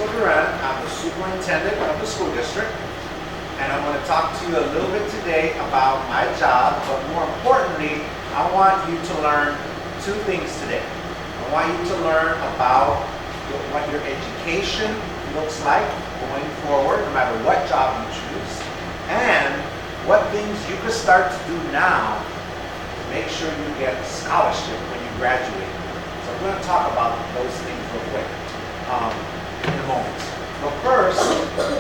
I'm the superintendent of the school district, and I'm going to talk to you a little bit today about my job, but more importantly, I want you to learn two things today. I want you to learn about what your education looks like going forward, no matter what job you choose, and what things you can start to do now to make sure you get a scholarship when you graduate. So we're going to talk about those things real quick in a moment. But first,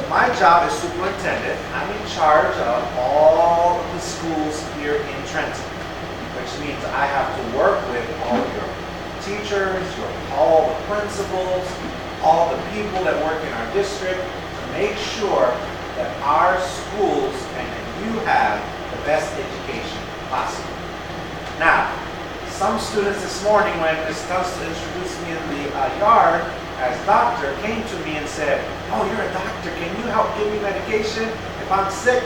my job as superintendent, I'm in charge of all of the schools here in Trenton, which means I have to work with all your teachers, all the principals, all the people that work in our district to make sure that our schools and that you have the best education possible. Now, some students this morning, when Ms. Tunstall introduced me in the yard as doctor, came to me and said, "Oh, you're a doctor, can you help give me medication if I'm sick?"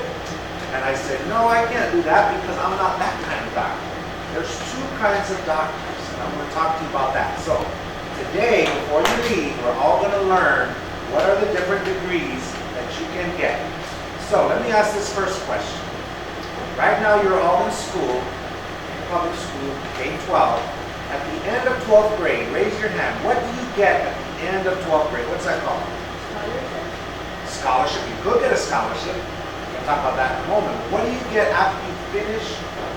And I said, "No, I can't do that because I'm not that kind of doctor." There's two kinds of doctors, and I'm going to talk to you about that. So today, before you leave, we're all going to learn what are the different degrees that you can get. So let me ask this first question. Right now, you're all in school, in public school, K-12. At the end of 12th grade, raise your hand. What do you get at the end of 12th grade? What's that called? Scholarship. You could get a scholarship. We're going to talk about that in a moment. What do you get after you finish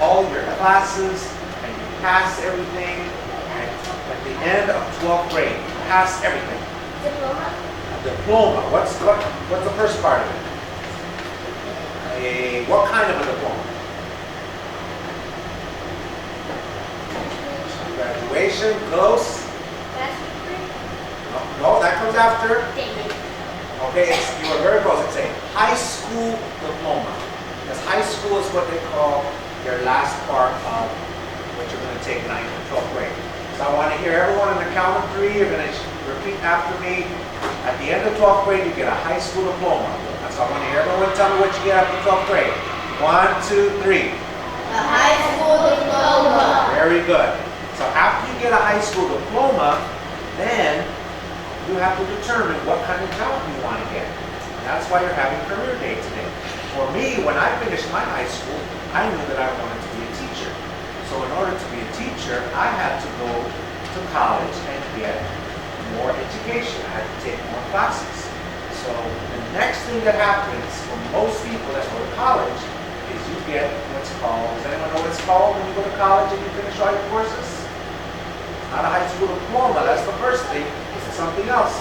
all your classes and you pass everything? And at the end of 12th grade, you pass everything. Diploma. A diploma. What's the first part of it? What kind of a diploma? Graduation, close. Bachelor's degree. No, that comes after. Dang it. Okay, you were very close. It's a high school diploma. Because high school is what they call your last part of what you're going to take 9th and 12th grade. So I want to hear everyone on the count of 3. You're going to repeat after me. At the end of 12th grade, you get a high school diploma. So I want to hear everyone tell me what you get after 12th grade. 1, 2, 3. A high school diploma. Very good. So after you get a high school diploma, then you have to determine what kind of job you want to get. And that's why you're having career day today. For me, when I finished my high school, I knew that I wanted to be a teacher. So in order to be a teacher, I had to go to college and get more education. I had to take more classes. So the next thing that happens for most people that go to college is you get what's called, does anyone know what it's called when you go to college and you finish all your courses? Not a high school diploma, that's the first thing. It's something else.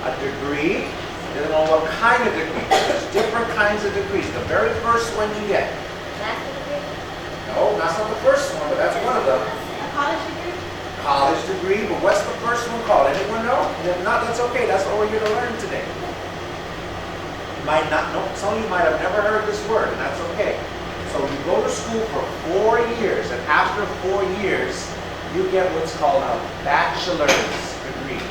A degree. You don't know what kind of degree. There's different kinds of degrees. The very first one you get. Master's degree. No, that's not the first one, but that's one of them. A college degree. College degree, but what's the first one called? Anyone know? If not, that's okay. That's what we're here to learn today. You might not know. Some of you might have never heard this word, and that's okay. So you go to school for 4 years, and after 4 years, you get what's called a bachelor's degree.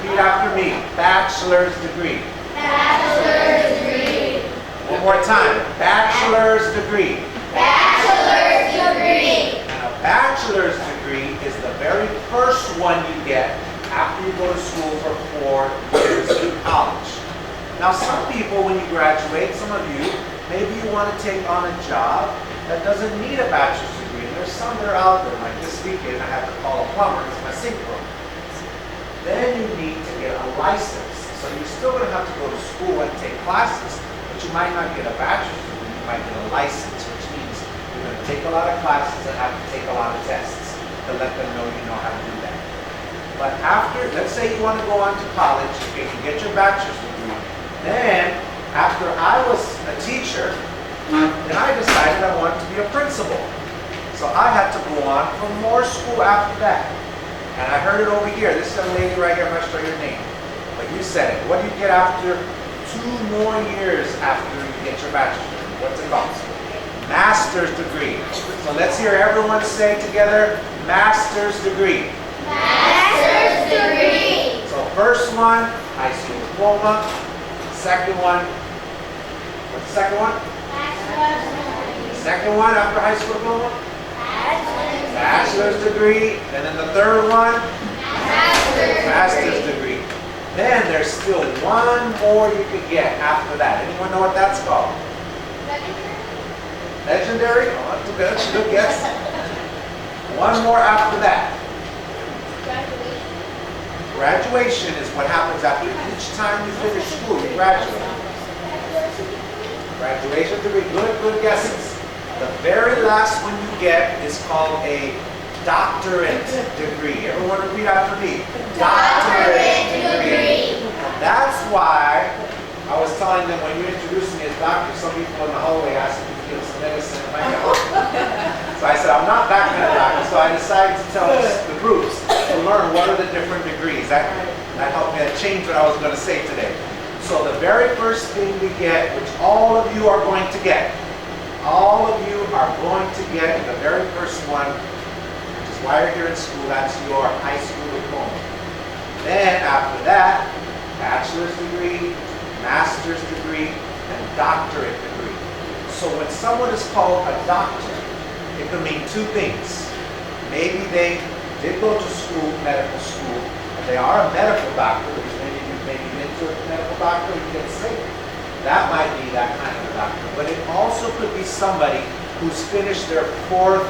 Repeat after me. Bachelor's degree. Bachelor's degree. One more time. Bachelor's degree. Bachelor's degree. And a bachelor's degree is the very first one you get after you go to school for 4 years in college. Now some people, when you graduate, some of you, maybe you want to take on a job that doesn't need a bachelor's degree. And there's some that are out there, like this weekend I have to call a plumber because my sink broke. Then you need to get a license. So you're still going to have to go to school and take classes, but you might not get a bachelor's degree, you might get a license, which means you're going to take a lot of classes and have to take a lot of tests to let them know you know how to do that. But after, let's say you want to go on to college, okay, you get your bachelor's degree. Then, after I was a teacher, then I decided I wanted to be a principal. So I had to go on for more school after that. And I heard it over here. This young lady right here, I'm not sure your name, but you said it. What do you get after 2 more years after you get your bachelor's degree? What's it called? Master's degree. So let's hear everyone say together, master's degree. Master's degree. So first one, high school diploma. Second one, what's the second one? Bachelor's degree. Second one after high school diploma? Bachelor's Bachelor's degree. And then the third one? Master's Master's degree. Then there's still one more you could get after that. Anyone know what that's called? Legendary? Oh, that's good. That's a good guess. One more after that. Graduation is what happens after each time you finish school. You graduate. Graduation degree. Good guesses. The very last one you get is called a doctorate degree. Everyone repeat after me. Doctorate degree. And that's why I was telling them when you introduced me as doctor, some people in the hallway asked me to give some medicine in my house. So I said, I'm not that kind of doctor. So I decided to tell the groups to learn what are the different degrees. That helped me change what I was going to say today. So the very first thing we get, which all of you are going to get, all of you are going to get the very first one, which is why you're here in school. That's your high school diploma. Then after that, bachelor's degree, master's degree, and doctorate degree. So when someone is called a doctor, it can mean two things. Maybe they did go to school, medical school, and they are a medical doctor, which maybe you've been to a medical doctor, you get sick. That might be that kind of a doctor. But it also could be somebody who's finished their fourth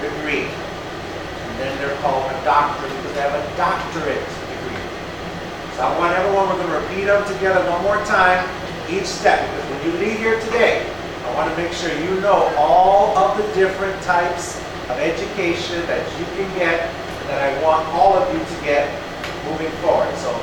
degree. And then they're called a doctor because they have a doctorate degree. So I want everyone, we're going to repeat them together one more time, each step. Because when you leave here today, I want to make sure you know all of the different types of education that you can get and that I want all of you to get moving forward. So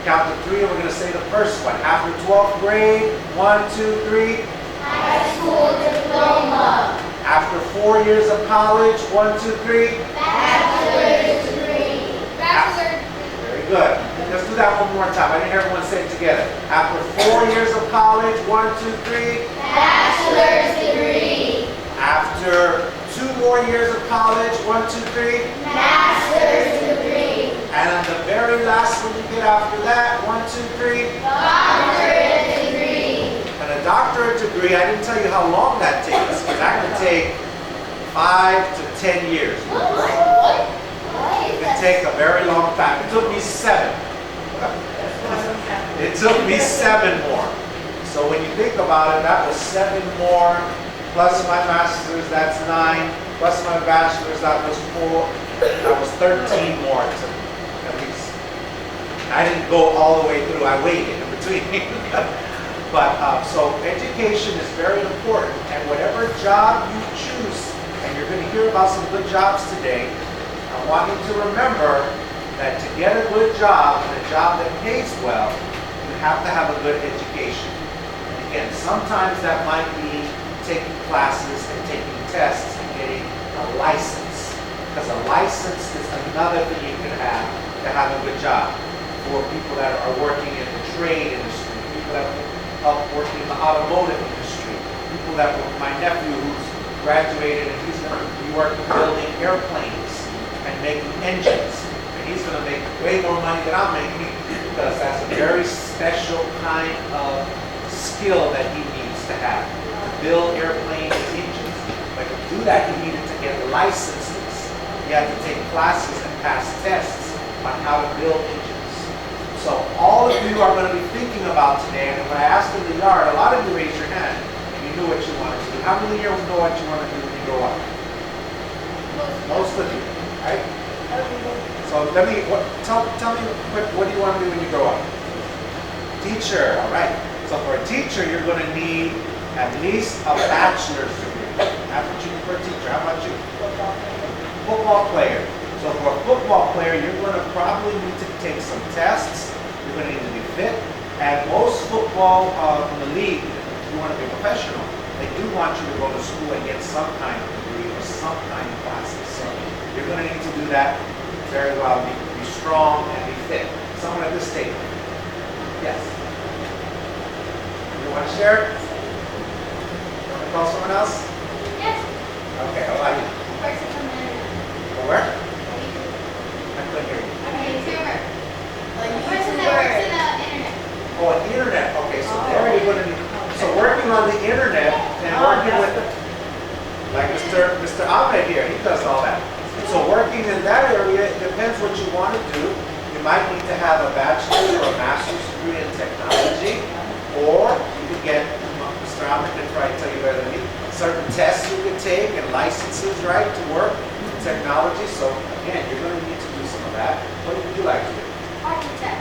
count to 3 and we're going to say the first one. After 12th grade, 1, 2, 3. High school diploma. After 4 years of college, 1, 2, 3. Bachelor's degree. Very good. Let's do that one more time. I didn't hear everyone say it together. After 4 years of college, 1, 2, 3. Bachelor's degree. After 2 more years of college, 1, 2, 3. Master's degree. And on the very last one you get after that, 1, 2, 3. Doctorate degree. And a doctorate degree, I didn't tell you how long that takes, because that can take 5 to 10 years. It can take a very long time. It took me 7. It took me 7 more. So when you think about it, that was 7 more, plus my master's, that's 9, plus my bachelor's, that was 4. That was 13 more at least. I didn't go all the way through, I waited in between. But so education is very important, and whatever job you choose, and you're going to hear about some good jobs today, I want you to remember that to get a good job and a job that pays well, you have to have a good education. And again, sometimes that might be taking classes and taking tests and getting a license. Because a license is another thing you can have to have a good job. For people that are working in the trade industry, people that are working in the automotive industry, people that work, my nephew who's graduated and he's going to be working building airplanes and making engines. And he's going to make way more money than I'm making because that's a very special kind of skill that he needs to have. To build airplanes and engines. But to do that, he needed to get licenses. You have to take classes and pass tests on how to build engines. So all of you are going to be thinking about today, and when I asked in the yard, a lot of you raised your hand and you knew what you wanted to do. How many of you know what you want to do when you grow up? Most of you, right? So tell me quick, what do you want to do when you grow up? Teacher, all right. So for a teacher, you're going to need at least a bachelor's degree. That's what you need for a teacher. How about you? Football player. So for a football player, you're going to probably need to take some tests. You're going to need to be fit. And most football in the league, if you want to be a professional, they do want you to go to school and get some kind of degree or some kind of classes. So you're going to need to do that very well. Be strong and be fit. Someone at this table. Yes. You want to share? You want to call someone else? Yes. Okay, how about you? Person from the internet. Where? I couldn't hear you. YouTuber. Person that works in the internet. Oh, on the internet. Okay, so there you're going to be. So working on the internet and working with, like Mr. Ahmed here, he does all that. So working in that area, it depends what you want to do. You might need to have a master's degree in technology, or you could get, Mr. Allen can probably tell you better than me, certain tests you could take and licenses, right, to work in technology. So again, you're going to need to do some of that. What would you like to do? Architect.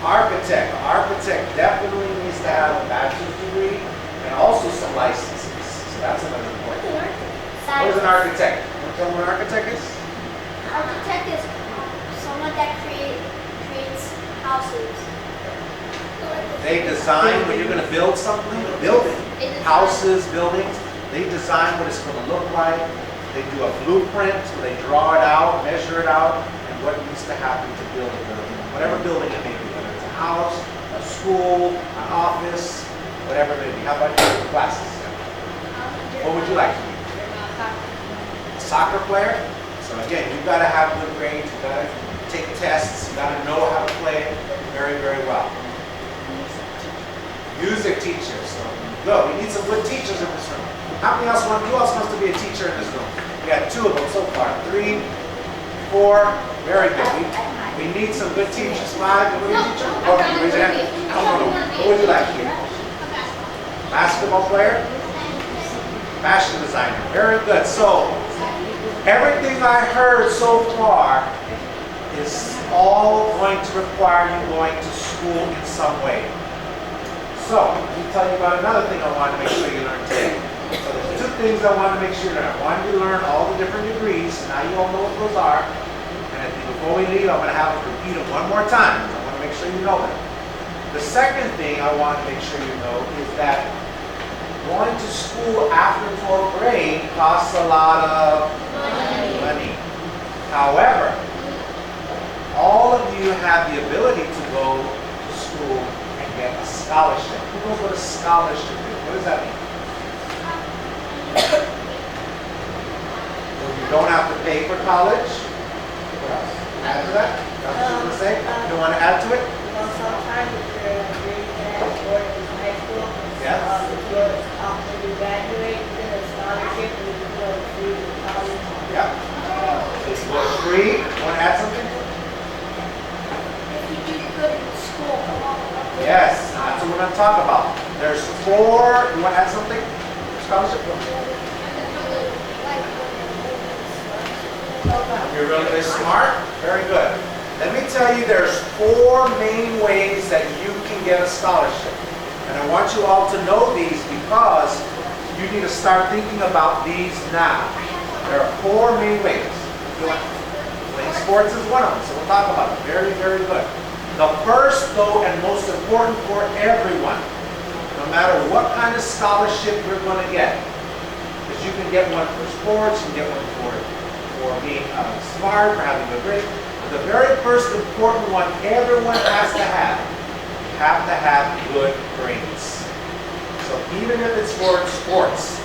Architect. Architect definitely needs to have a bachelor's degree and also some licenses. So that's another point. What is an architect? Want to tell them what an architect is? Architect is someone that creates houses. They design when you're going to build something, building, houses, buildings. They design what it's going to look like. They do a blueprint, so they draw it out, measure it out, and what needs to happen to build a building. Whatever building it may be, whether it's a house, a school, an office, whatever it may be. How about your classes? What would you like to be? A soccer player? So again, you've got to have good grades, you've got to take tests, you've got to know how to play very, very well. Music teacher. So go. We need some good teachers in this room. Who else wants to be a teacher in this room? We got 2 of them so far. 3, 4. Very good. We need some good teachers. 5. You want to be a teacher? Oh, raise your hand. No. What would you like to be? Basketball player? Fashion designer. Very good. So everything I heard so far is all going to require you going to school in some way. So, let me tell you about another thing I want to make sure you learn today. So there's 2 things I want to make sure you learn. One, you learn all the different degrees. Now you all know what those are. And I think before we leave, I'm going to have them repeat them one more time. I want to make sure you know them. The second thing I want to make sure you know is that going to school after 12th grade costs a lot of money. However, all of you have the ability to go to school and get a scholarship. Who knows what a scholarship is? What does that mean? Well, you don't have to pay for college. What else? Add to that? Got something to say? You don't want to add to it? Sometimes if you're really good at sports in high school, Yes. When you graduate, you get a scholarship and you can go free to college. Yeah. Well, free. Want to add something? If you do good in school. Yes, that's what we're going to talk about. There's 4. You want to add something? Scholarship? You're really smart? Very good. Let me tell you, there's 4 main ways that you can get a scholarship. And I want you all to know these because you need to start thinking about these now. There are 4 main ways. Playing sports is one of them, so we'll talk about it. Very, very good. The first, though, and most important for everyone, no matter what kind of scholarship you're going to get, is you can get one for sports, you can get one for being smart, for having a grade. But the very first important one everyone has to have, you have to have good grades. So even if it's for sports,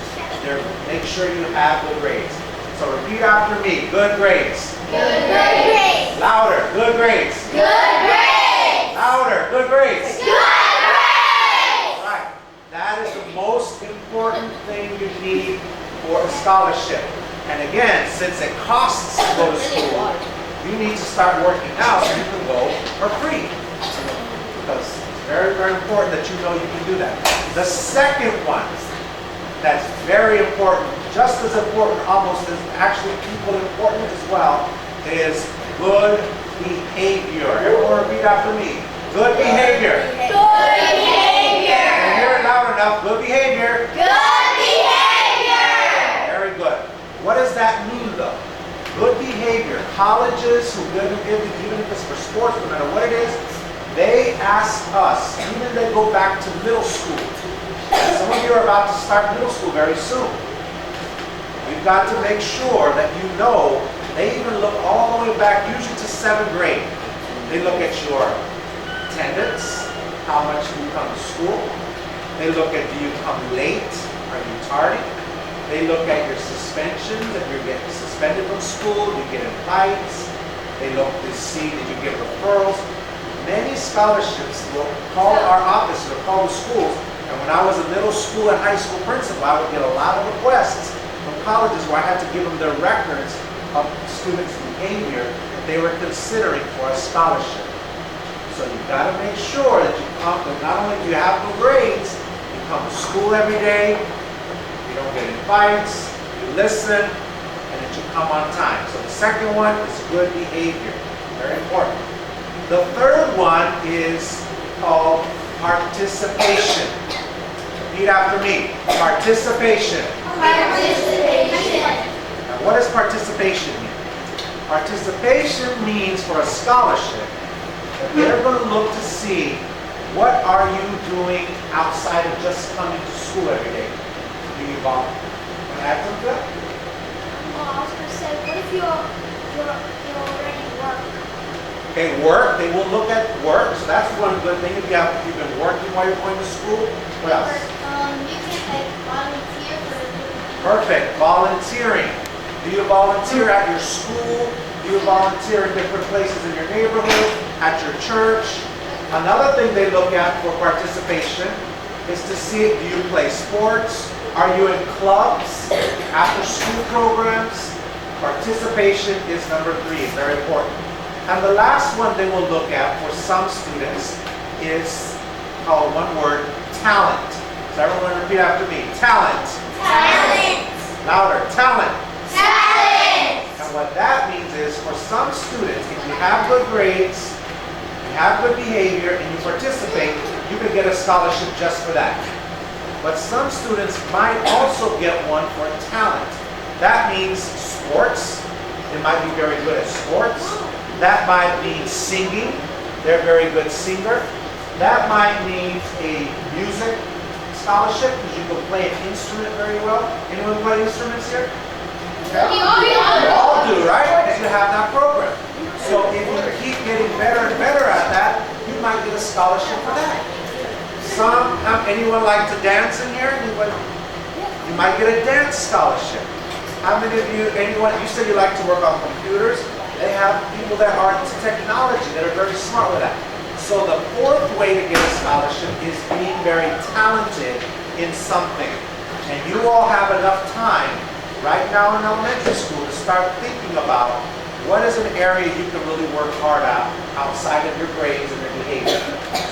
make sure you have good grades. So repeat after me, good grades. Good grades. Louder, good grades. Good grades. Louder, good grades. Good grades. Right. That is the most important thing you need for a scholarship. And again, since it costs to go to school, you need to start working now so you can go for free. Because it's very, very important that you know you can do that. The second one that's very important, just as important almost as actually equally important as well, is good behavior. Everyone repeat after me. Good behavior. Good behavior. Can you hear it loud enough? Good behavior. Good behavior. Very good. What does that mean though? Good behavior. Colleges who even if it's for sports, no matter what it is, they ask us, even they go back to middle school. And some of you are about to start middle school very soon. We've got to make sure that you know they even look all the way back, usually to 7th grade. They look at your attendance, how much you come to school. They look at, do you come late? Are you tardy? They look at your suspensions, if you're getting suspended from school, you get in fights. They look to see, did you get referrals? Many scholarships will call our office or call the schools. And when I was a middle school and high school principal, I would get a lot of requests from colleges where I had to give them their records of students' behavior that they were considering for a scholarship. So you got to make sure that you come, that not only do you have good grades, you come to school every day, you don't get in fights, you listen, and that you come on time. So the second one is good behavior. Very important. The third one is called participation. Repeat after me. Participation. Participation. Now, what does participation mean? Participation means for a scholarship that they're going to look to see what are you doing outside of just coming to school every day. Do you volunteer? Want to add something to that? Well, I was gonna say, what if you already work? Okay, work. They will look at work. So that's one good thing. If you've been working while you're going to school. What else? You can like volunteer for the Perfect. Volunteering. Do you volunteer at your school? Do you volunteer in different places in your neighborhood? At your church? Another thing they look at for participation is to see, do you play sports? Are you in clubs? After school programs? Participation is number 3. It's very important. And the last one they will look at for some students is called one word, talent. So everyone repeat after me. Talent. talent. Louder. Talent. Talent. And what that means is for some students, if you have good grades, you have good behavior, and you participate, you can get a scholarship just for that. But some students might also get one for talent. That means sports. They might be very good at sports. That might mean singing. They're a very good singer. That might mean a music scholarship because you can play an instrument very well. Anyone play instruments here? Okay. You all do, right? Because you have that program. So if you keep getting better and better at that, you might get a scholarship for that. Anyone like to dance in here? Anyone? You might get a dance scholarship. How many of you, you said you like to work on computers? They have people that are into technology that are very smart with that. So the fourth way to get a scholarship is being very talented in something. And you all have enough time right now in elementary school to start thinking about what is an area you can really work hard at outside of your grades and your behavior.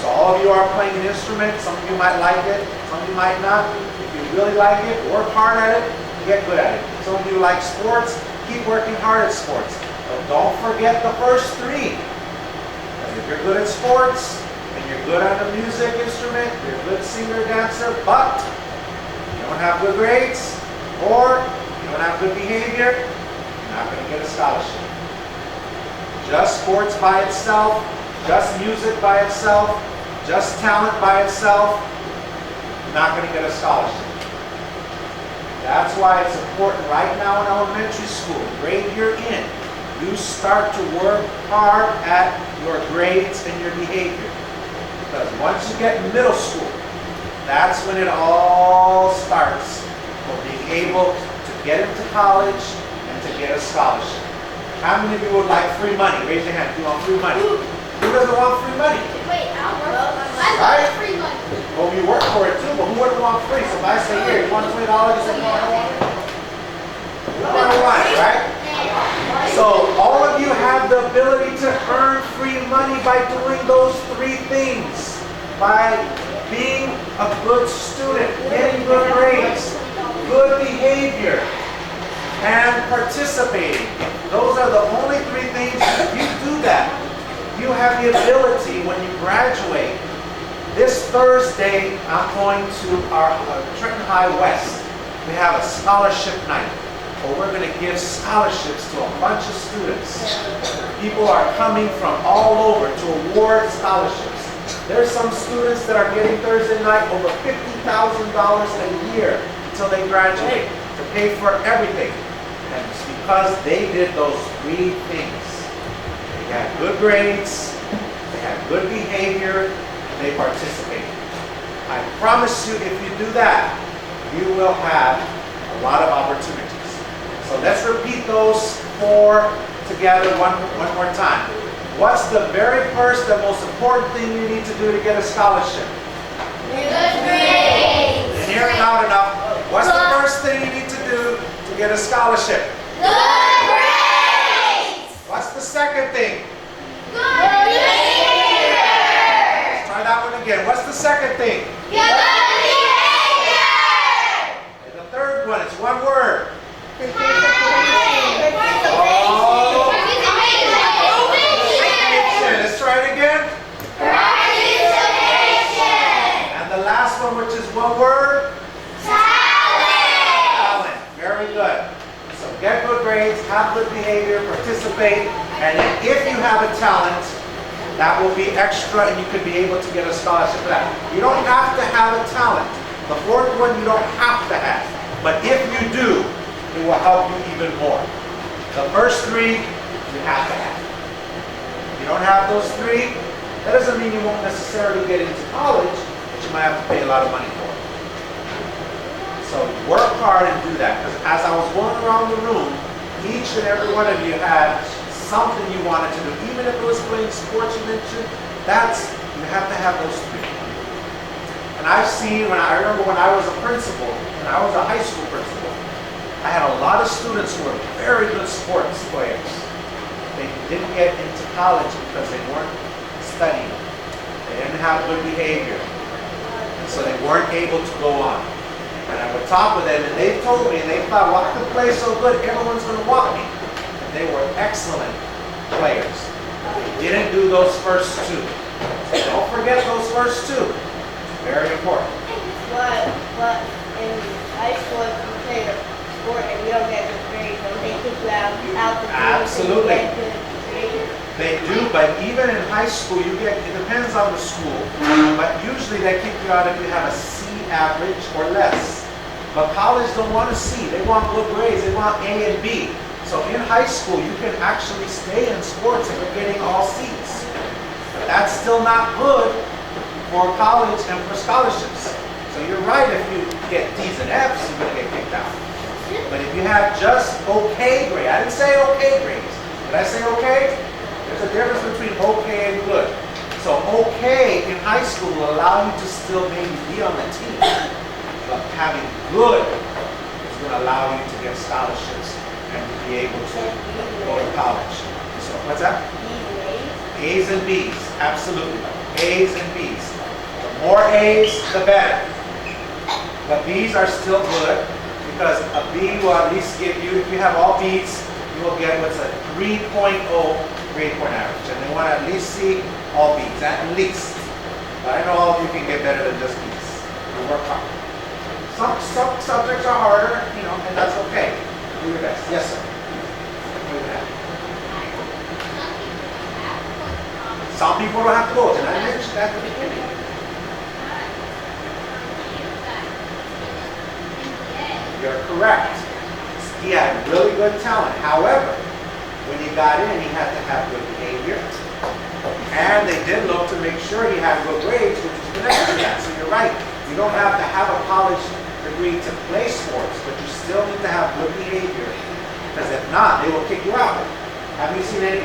So all of you are playing an instrument. Some of you might like it, some of you might not. If you really like it, work hard at it, get good at it. Some of you like sports, keep working hard at sports. But don't forget the first 3. Because if you're good at sports, and you're good on a music instrument, you're a good singer, dancer, but you don't have good grades, or you don't have good behavior, you're not going to get a scholarship. Just sports by itself, just music by itself, just talent by itself, you're not going to get a scholarship. That's why it's important right now in elementary school, grade you're in, you start to work hard at your grades and your behavior. Because once you get in middle school, that's when it all starts for being able to get into college and to get a scholarship. How many of you would like free money? Raise your hand if you want free money. Who doesn't want free money? Wait, I want free money. Well, you work for it too, but who wouldn't want free? So if I say, here, you want $20? You say, no, I don't want it. You don't want it, right? So all of you have the ability to earn free money by doing those 3 things. By being a good student, getting good grades, good behavior, and participating. Those are the only 3 things. If you do that, you have the ability when you graduate. This Thursday, I'm going to our Trenton High West. We have a scholarship night where we're going to give scholarships to a bunch of students. People are coming from all over to award scholarships. There's some students that are getting Thursday night over $50,000 a year until they graduate to pay for everything. And it's because they did those 3 things. They had good grades, they had good behavior, and they participated. I promise you, if you do that, you will have a lot of opportunities. So let's repeat those 4 together one more time. What's the very first and most important thing you need to do to get a scholarship? Good grades. Didn't hear it loud enough. What's the first thing you need to do to get a scholarship? Good grades. What's the second thing? Good behavior. that one again. What's the second thing? Good behavior. And the third one, it's one word. Let's try it again. And the last one, which is one word? Talent. Very good. So get good grades, have good behavior, participate, and if you have a talent, that will be extra and you could be able to get a scholarship for that. You don't have to have a talent. The fourth one you don't have to have. But if you do, it will help you even more. The first three, you have to have. If you don't have those three, that doesn't mean you won't necessarily get into college, but you might have to pay a lot of money for it. So work hard and do that. Because as I was going around the room, each and every one of you had something you wanted to do. Even if it was playing sports you mentioned, you have to have those three. And I've seen, I remember when I was a principal, when I was a high school principal, I had a lot of students who were very good sports players. They didn't get into college because they weren't studying. They didn't have good behavior. And so they weren't able to go on. And I would talk with them and they told me, and they thought, well, I could play so good, everyone's going to want me. And they were excellent players. They didn't do those first two. So don't forget those first two. Very important. But in high school, if you play a sport and you don't get good grades, don't they kick you out the team? Absolutely. So you get good grades? They do, but even in high school, it depends on the school. But usually they kick you out if you have a C average or less. But college don't want a C. They want good grades. They want A and B. So in high school, you can actually stay in sports if you're getting all C's. But that's still not good for college and for scholarships. So you're right, if you get D's and F's, you're going to get kicked out. But if you have just okay grades, I didn't say okay grades. Did I say okay? There's a difference between okay and good. So okay in high school will allow you to still maybe be on the team. But having good is going to allow you to get scholarships and to be able to go to college. So what's that? A's and B's, absolutely. A's and B's. The more A's, the better. But B's are still good because a B will at least give you, if you have all B's, you will get what's a 3.0 grade point average. And they want to at least see all B's, at least. But I know all of you can get better than just B's. You work hard. Some subjects are harder, and that's okay. Do your best. Yes, sir. What do you have? Some people don't have to go, and I mentioned that at the beginning. You're correct. He had really good talent. However, when he got in, he had to have good behavior. And they did look to make sure he had good grades, which is connected to that. So you're right. You don't have to have a college degree to play sports, but you still need to have good behavior. Because if not, they will kick you out. Have you seen any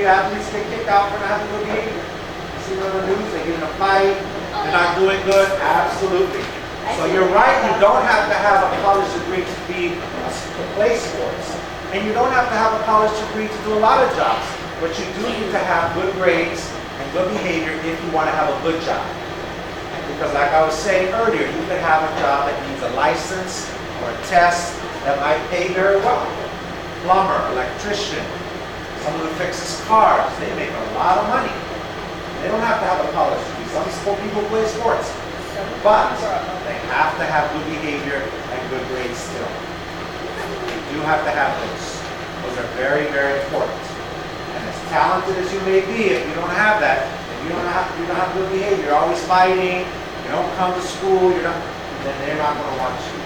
athletes get kicked out for not having good behavior? You seen on the news, they get in a fight, they're not doing good? Absolutely. So you're right, you don't have to have a college degree to play sports. And you don't have to have a college degree to do a lot of jobs. But you do need to have good grades and good behavior if you want to have a good job. Because like I was saying earlier, you could have a job that needs a license or a test that might pay very well. Plumber, electrician, someone who fixes cars, they make a lot of money. They don't have to have a college degree. Some people play sports. But they have to have good behavior and good grades still. You do have to have those. Those are very, very important. And as talented as you may be, if you don't have that, if you don't have good behavior, you're always fighting, you don't come to school, then they're not going to want you.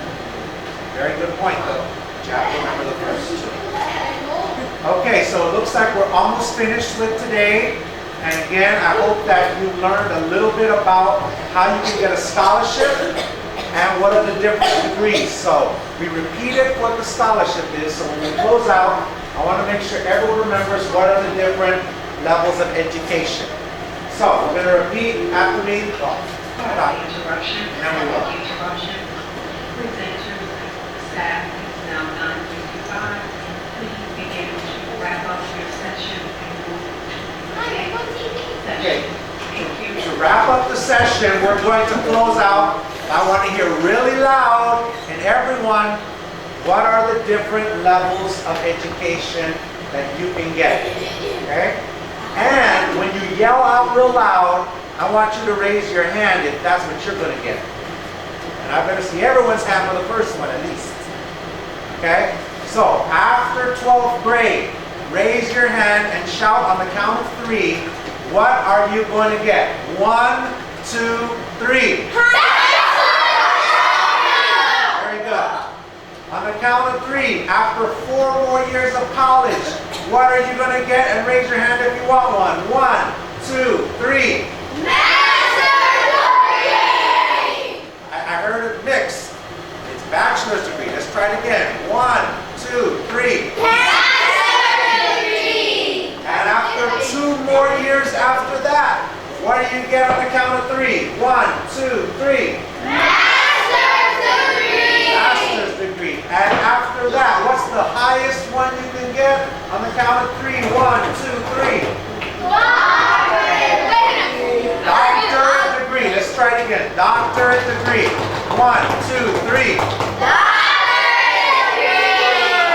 Very good point though. But you have to remember the first two. Okay, so it looks like we're almost finished with today. And again, I hope that you learned a little bit about how you can get a scholarship and what are the different degrees. So we repeated what the scholarship is. So when we close out, I want to make sure everyone remembers what are the different levels of education. So we're going to repeat after me. Interruption. And then we will. Interruption. Presenters, staff, it's now 9:55. Please begin to wrap up your session and move to the Okay. session. Thank you. To wrap up the session, we're going to close out. I want to hear really loud, and everyone, what are the different levels of education that you can get? Okay? And when you yell out real loud, I want you to raise your hand if that's what you're going to get. And I better see everyone's hand for the first one at least. Okay? So, after 12th grade, raise your hand and shout on the count of 3. What are you going to get? 1, 2, 3. Very good. On the count of 3, after 4 more years of college, what are you going to get? And raise your hand if you want one. 1, 2, 3. I heard it mixed. It's bachelor's degree. Let's try it again. 1, 2, 3. And after 2 more years after that, what do you get on the count of 3? 1, 2, 3. Master's degree. And after that, what's the highest one you can get on the count of 3? 1, 2, 3. Doctorate degree. Let's try it again. Doctorate degree. 1, 2, 3.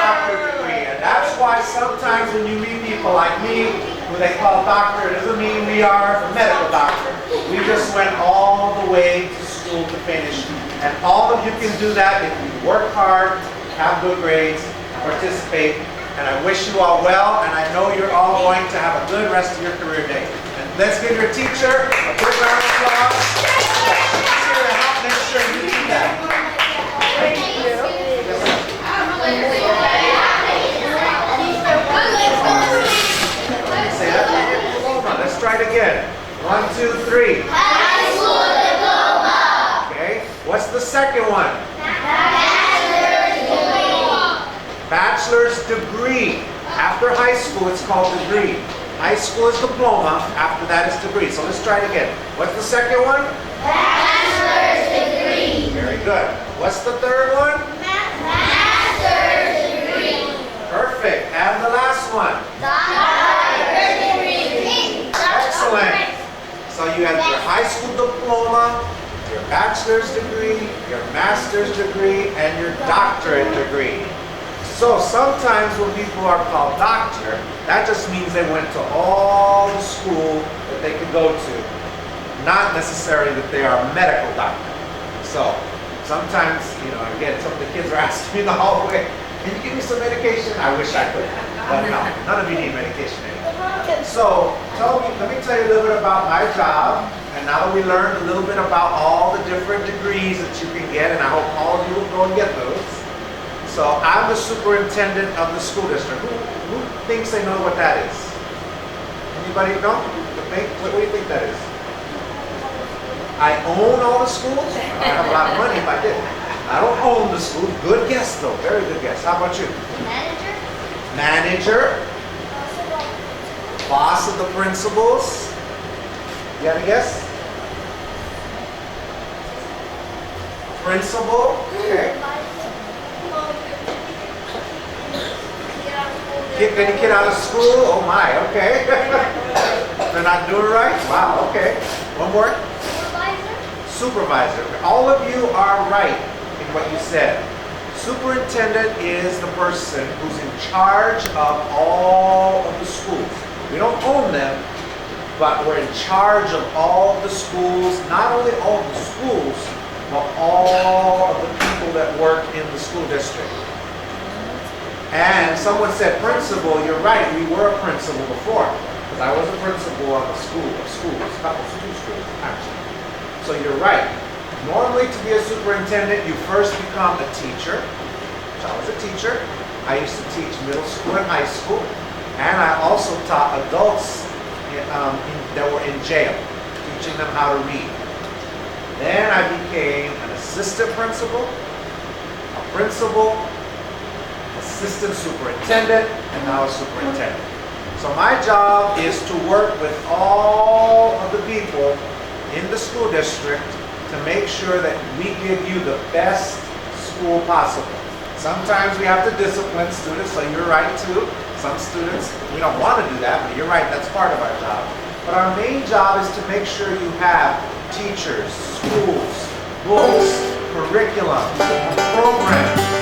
Doctorate degree. And that's why sometimes when you meet people like me, who they call doctor, it doesn't mean we are a medical doctor. We just went all the way to school to finish. And all of you can do that if you work hard, have good grades, participate. And I wish you all well, and I know you're all going to have a good rest of your career day. And let's give your teacher a big round of applause. She's here to help make sure you do that. Thank you. Say that. Let's try it again. 1, 2, 3. Okay. What's the second one? Bachelor's degree. After high school, it's called degree. High school is diploma. After that is degree. So let's try it again. What's the second one? Bachelor's degree. Very good. What's the third one? Master's degree. Perfect. And the last one? Doctorate degree. Excellent. So you have your high school diploma, your bachelor's degree, your master's degree, and your doctorate degree. So sometimes when people are called doctor, that just means they went to all the school that they could go to. Not necessarily that they are a medical doctor. So sometimes, again, some of the kids are asking me in the hallway, can you give me some medication? I wish I could. But no, none of you need medication anymore. So let me tell you a little bit about my job. And now that we learned a little bit about all the different degrees that you can get, and I hope all of you will go and get those. So I'm the superintendent of the school district. Who thinks they know what that is? Anybody know? What do you think that is? I own all the schools? I have a lot of money if I did. I don't own the school. Good guess though. Very good guess. How about you? Manager. Boss of the principals. You got a guess? Principal. Okay. Kick any kid out of school? Oh my, okay. They're not doing right? Wow, okay. One more. Supervisor. All of you are right in what you said. Superintendent is the person who's in charge of all of the schools. We don't own them, but we're in charge of all of the schools, not only all of the schools, but all of the people that work in the school district. And someone said principal, you're right, we were a principal before, because I was a principal of a school, two schools actually. So you're right. Normally to be a superintendent, you first become a teacher, which I was a teacher. I used to teach middle school and high school, and I also taught adults that were in jail, teaching them how to read. Then I became an assistant principal, a principal, assistant superintendent, and now a superintendent. So my job is to work with all of the people in the school district to make sure that we give you the best school possible. Sometimes we have to discipline students, so you're right too. Some students, we don't want to do that, but you're right, that's part of our job. But our main job is to make sure you have teachers, schools, books, curriculum, programs,